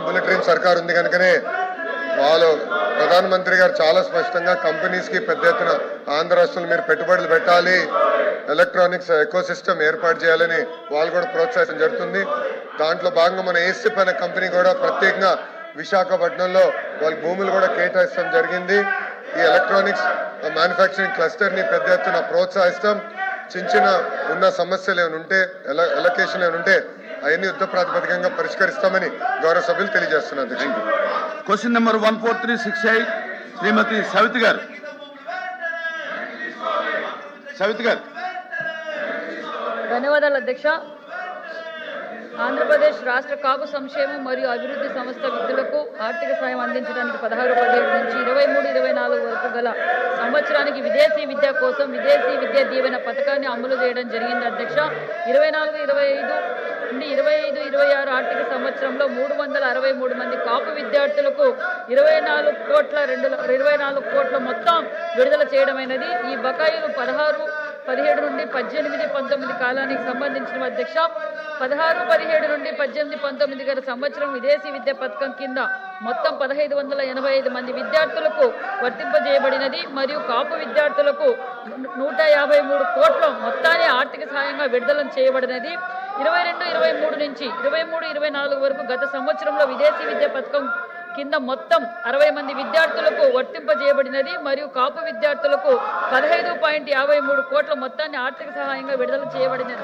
Bullet సర్కార్ ఉంది కనుకనే వాళ్ళు ప్రధానమంత్రి గారు చాలా స్పష్టంగా కంపెనీస్ కి పెద్ద ఎత్తున ఆంధ్ర రాష్ట్రంలో మీరు పెట్టుబడులు పెట్టాలి, ఎలక్ట్రానిక్స్ ఎకోసిస్టమ్ ఏర్పాటు చేయాలని వాళ్ళు కూడా ప్రోత్సహించడం జరుగుతుంది. దాంట్లో భాగంగా మన ఏసీప్ అనే కంపెనీ కూడా ప్రత్యేకంగా విశాఖపట్నంలో వాళ్ళ భూములు కూడా కేటాయించడం జరిగింది. ఈ ఎలక్ట్రానిక్స్ మ్యానుఫ్యాక్చరింగ్ క్లస్టర్ ని పెద్ద ఎత్తున ప్రోత్సహిస్తాం. చిన్న ఉన్న సమస్యలు ఏమైనా ఉంటే ఎలకేషన్ ఏమైనా ఉంటే అవన్నీ యుద్ధ ప్రాతిపదికంగా పరిష్కరిస్తామని గౌరవ సభ్యులు తెలియజేస్తున్నారు. క్వశ్చన్ నెంబర్ 14368 శ్రీమతి సవితి గారు. ధన్యవాదాలు అధ్యక్ష. ఆంధ్రప్రదేశ్ రాష్ట్ర కాపు సంక్షేమం మరియు అభివృద్ధి సంస్థ విధులకు ఆర్థిక సాయం అందించడానికి 16-17 నుంచి 23-24 వరకు గల సంవత్సరానికి విదేశీ విద్య కోసం విదేశీ విద్యా దీవెన పథకాన్ని అమలు చేయడం జరిగింది అధ్యక్ష. 24-25 నుండి 25-26 ఆర్థిక సంవత్సరంలో 363 మంది కాపు విద్యార్థులకు 24 కోట్ల మొత్తం విడుదల చేయడమైనది. ఈ బకాయిలు 16, 17 నుండి 18, 19 కాలానికి సంబంధించిన అధ్యక్ష. 16, 17 నుండి 18, 19 గల సంవత్సరం విదేశీ విద్యా పథకం కింద మొత్తం 1585 మంది విద్యార్థులకు వర్తింపజేయబడినది మరియు కాపు విద్యార్థులకు 153 కోట్ల మొత్తాన్ని ఆర్థిక సహాయంగా విడుదల చేయబడినది. 22-23 నుంచి 23-24 వరకు గత సంవత్సరంలో విదేశీ విద్యా పథకం కింద మొత్తం 60 మంది విద్యార్థులకు వర్తింపజేయబడినది మరియు కాపు విద్యార్థులకు 15.53 కోట్ల మొత్తాన్ని ఆర్థిక సహాయంగా విడుదల చేయబడినది.